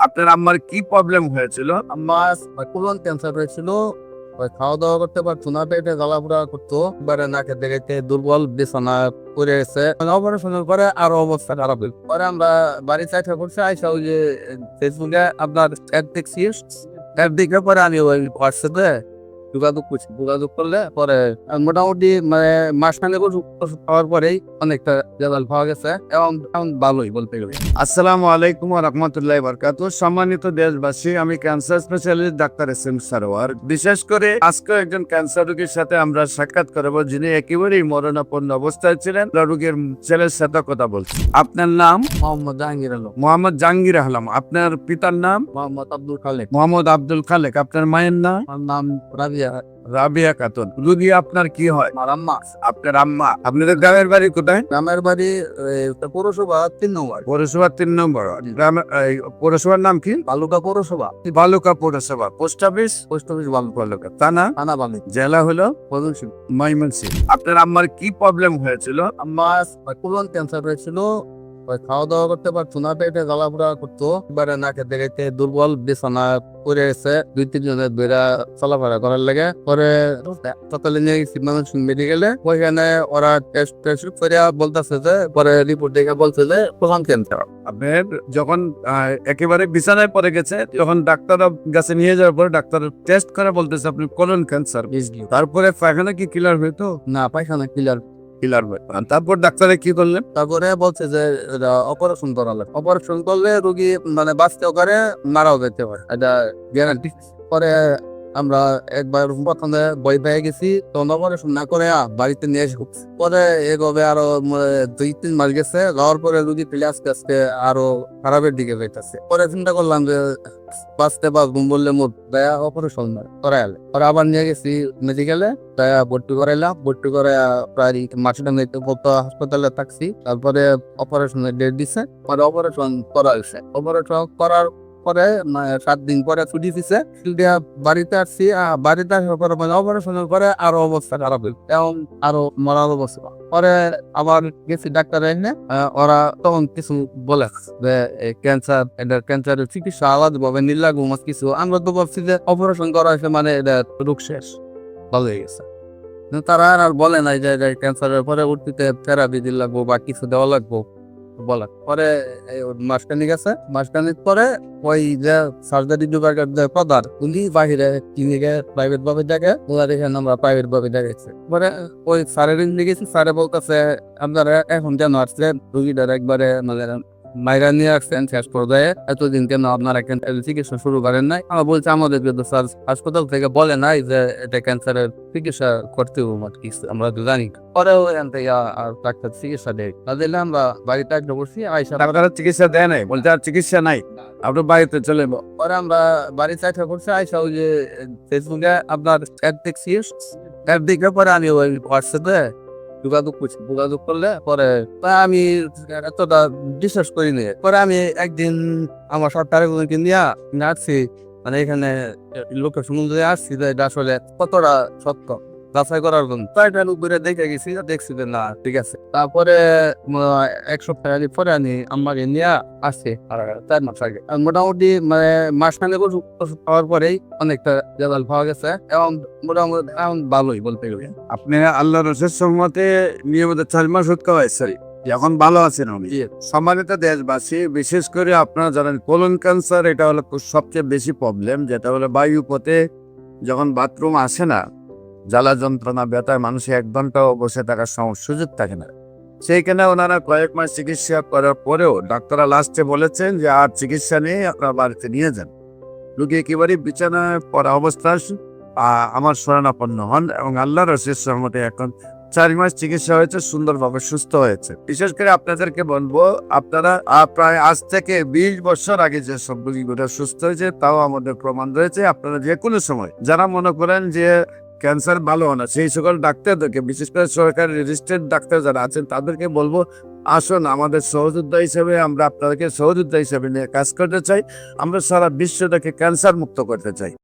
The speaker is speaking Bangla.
আপনার আম্মার কি প্রবলেম হয়েছিল? আমার কোলন ক্যান্সার হয়েছিল। খাওয়া দাওয়া করতে পারতো না, পেটে জ্বালাপোড়া করতো, এবারে নাকে দেখে দুর্বল, বিছানা পড়ে গেছে। অপারেশনের পরে আরো অবস্থা খারাপ হইল। পরে আমরা বাড়ি চাইতে করছি, আইসা ওই যে ফেসবুকে আপনার অ্যাড দেখছি, অ্যাড দেখে পরে আমি ওই হোয়াটসঅ্যাপে যোগাযোগ করলে পরে মোটামুটি মানে মাসখানেক ওষুধ খাওয়ার পরেই অনেকটা রেজাল্ট পাওয়া গেছে এবং এখন ভালোই বলতে গেলে। আসসালামু আলাইকুম ওয়া রাহমাতুল্লাহি ওয়া বারাকাতুহু। সম্মানিত দেশবাসী, আমি cancer specialist doctor S M Sarwar. বিশেষ করে আজকে একজন ক্যান্সার রোগীর সাথে আমরা সাক্ষাৎ করব, যিনি একেবারেই মরণাপন্ন অবস্থায় ছিলেন। রোগীর ছেলের সাথে কথা বলছি। আপনার নাম? মোহাম্মদ জাহাঙ্গীর আলম। মোহাম্মদ জাহাঙ্গীর আলম। আপনার পিতার নাম? মোহাম্মদ আব্দুল খালেক। মোহাম্মদ আব্দুল খালেক। আপনার মায়ের নাম? আমার নাম রাবিয়া। রাবিয়া খাতুন। রোগী আপনার কি হয়? আমার আম্মা। আপনার আম্মা। আপনাদের গ্রামের বাড়ি কোথায়? গ্রামের বাড়ি পৌরসভা 3 নম্বর। পৌরসভা 3 নম্বর। পৌরসভার নাম কি? বালুকা পৌরসভা। বালুকা পৌরসভা। Post office? Post office Baluka. থানা? থানা বালি। জেলা হলো ময়মনসিংহ। ময়মনসিংহ। আপনার আম্মার কি প্রবলেম হয়েছিল? আমার কোলন ক্যান্সার হয়েছিল। খাওয়া দাওয়া করতে পারতো না, পেটে জ্বালাপোড়া করতো, এবারে নাকে দেখে দুর্বল, বিছানা পড়ে গেছে। 2-3 জনের বেড়া চলাফেরা করার লাগে। পরে সকালে নিয়ে গেছি ময়মনসিংহ মেডিকেলে। ওইখানে ওরা টেস্ট করে বলতেছে যে, পরে রিপোর্ট দেখে বলছে যে কোলন ক্যান্সার। আপনার যখন একেবারে বিছানায় পড়ে গেছে, যখন ডাক্তার কাছে নিয়ে যাওয়ার পরে ডাক্তার টেস্ট করে বলতেছে আপনি কোলন ক্যান্সার। তারপরে পায়খানা কি ক্লিয়ার হইতো? না, পায়খানা ক্লিয়ার। ক্লিয়ার হয়। তারপর ডাক্তারে কি করলেন? তারপরে বলছে যে অপারেশন করা লাগবে। অপারেশন করলে রোগী মানে বাঁচতেও পারে, মারাও যেতে পারে, এটা গ্যারান্টি। পরে আমরা একবার প্রথমে ভয় পেয়ে গেছি, তখন অপারেশন না করে বাড়িতে নিয়ে এসে পরে এভাবে আরো 2-3 মাস গেছে। যাওয়ার পরে রোগী পেলে আস্তে আস্তে আরো খারাপের দিকে যাইতেছে। পরে চিন্তা করলাম যে বাঁচতে পারবো বললে মোট দয়া অপারেশন করাইলে। পরে আবার নিয়ে গেছি মেডিকেলে, দয়া ভর্তি করাইলাম। ভর্তি করে প্রায় মাসটা হাসপাতালে থাকছি। তারপরে অপারেশনের ডেট দিছে, পরে অপারেশন করা হয়েছে। অপারেশন করার পরে 7 দিন পরে ছুটি দিছে। বাড়িতে আসছি। বাড়িতে আসার পরে মানে অপারেশনের পরে আরো অবস্থা খারাপ হইল এবং আরো মরার অবস্থা। পরে আবার গেছি ডাক্তার এনে, ওরা তখন কিছু বলে যে ক্যান্সার, এটা ক্যান্সারের চিকিৎসা আলাদা ভাবে নির্লাগ কিছু। আমরা তো ভাবছি যে অপারেশন করা হয়েছে মানে এটা রোগ শেষ, ভালো হয়ে গেছে। তারা আর বলে নাই যে ক্যান্সারের পরবর্তীতে থেরাপি দিতে লাগবো বা কিছু দেওয়া লাগবো বলার। পরে মাসখানিক আছে, মাসখানিক পরে ওই যে সার্জারি বিভাগের যে প্রধান, উনি বাহিরে ক্লিনিকে প্রাইভেট ভাবে দেখে, ওনার এখানে আমরা প্রাইভেট ভাবে দেখাইছি। পরে ওই স্যারের গেছি, স্যারে বলতেছে আপনারা এখন কেন আসছেন, রুগীটার একবারে মানে মাইরা নিয়ে আসছেন শেষ পর্যায়ে, এতদিন কেন আপনারা চিকিৎসা শুরু করেন নাই? আমরা বলছি আমাদের কিন্তু স্যার হাসপাতাল থেকে বলে নাই যে এটা ক্যান্সারের চিকিৎসা করতে কিছু, আমরা তো জানি। পরেও এখান থেকে আর ডাক্তার চিকিৎসা দেয় না, দিলে আমরা বাড়িতে একটা বসছি। আইসা ডাক্তারের চিকিৎসা দেয় নাই, বলতে আর চিকিৎসা নাই, আপনার বাড়িতে চলে যাবো। পরে আমরা বাড়ি চাইতে করছি, আইসা ওই যে ফেসবুকে আপনার অ্যাড দেখছি, অ্যাড দেখে পরে আমি ওই হোয়াটসঅ্যাপে যোগাযোগ করলে পরে আমি এতটা বিশ্বাস করিনি। পরে আমি একদিন আমার সরকারের নিয়ে আসছি, মানে এখানে লোকের সমুদ্রে আসছি যে এটা আসলে কতটা সত্য যাচাই করার জন্য। তাইটা উপরে দেখে গেছি, দেখছি যে না ঠিক আছে। তারপরে 1 সপ্তাহ পরে আমি আমাকে নিয়ে আসছি, আর 4 মাস আগে মোটামুটি মানে মাসখানেক ওষুধ খাওয়ার পরেই অনেকটা রেজাল্ট পাওয়া গেছে এবং মোটামুটি এখন ভালোই বলতে গেলে। আপনি আল্লাহ রসের সম্মতে নিয়মিত 4 মাস ওষুধ খাওয়াইছেন, এখন ভালো আছেন উনি। সম্মানিত দেশবাসী, বিশেষ করে আপনারা জানেন কোলন ক্যান্সার এটা হলো সবচেয়ে বেশি প্রবলেম, যেটা হলো বায়ু পথে যখন বাথরুম আসে না, জ্বালা যন্ত্রণা ব্যথায় মানুষের 1 ঘন্টাও বসে থাকার সুযোগ থাকে না। সেইখানে ওনারা কয়েক মাস চিকিৎসা করার পরেও ডাক্তাররা লাস্টে বলেছেন যে আর চিকিৎসা নিয়ে আপনার বাড়িতে নিয়ে যান। রোগী একেবারে বিছানায় পড়া অবস্থায় আমার শরণাপন্ন হন এবং আল্লাহর রসের সহমতে এখন 4 মাস চিকিৎসা হয়েছে, সুন্দরভাবে সুস্থ হয়েছে। বিশেষ করে আপনাদেরকে বলবো, আপনারা প্রায় আজ থেকে 20 বছর আগে যে সব রোগীগুলো সুস্থ হয়েছে তাও আমাদের প্রমাণ রয়েছে। আপনারা যে কোনো সময় যারা মনে করেন যে ক্যান্সার ভালো না, সেই সকল ডাক্তারদেরকে, বিশেষ করে সরকারি রেজিস্টার্ড ডাক্তার যারা আছেন তাদেরকে বলবো আসুন আমাদের সহযোদ্ধা হিসেবে, আমরা আপনাদেরকে সহযোদ্ধা হিসেবে নিয়ে কাজ করতে চাই। আমরা সারা বিশ্বটাকে ক্যান্সার মুক্ত করতে চাই।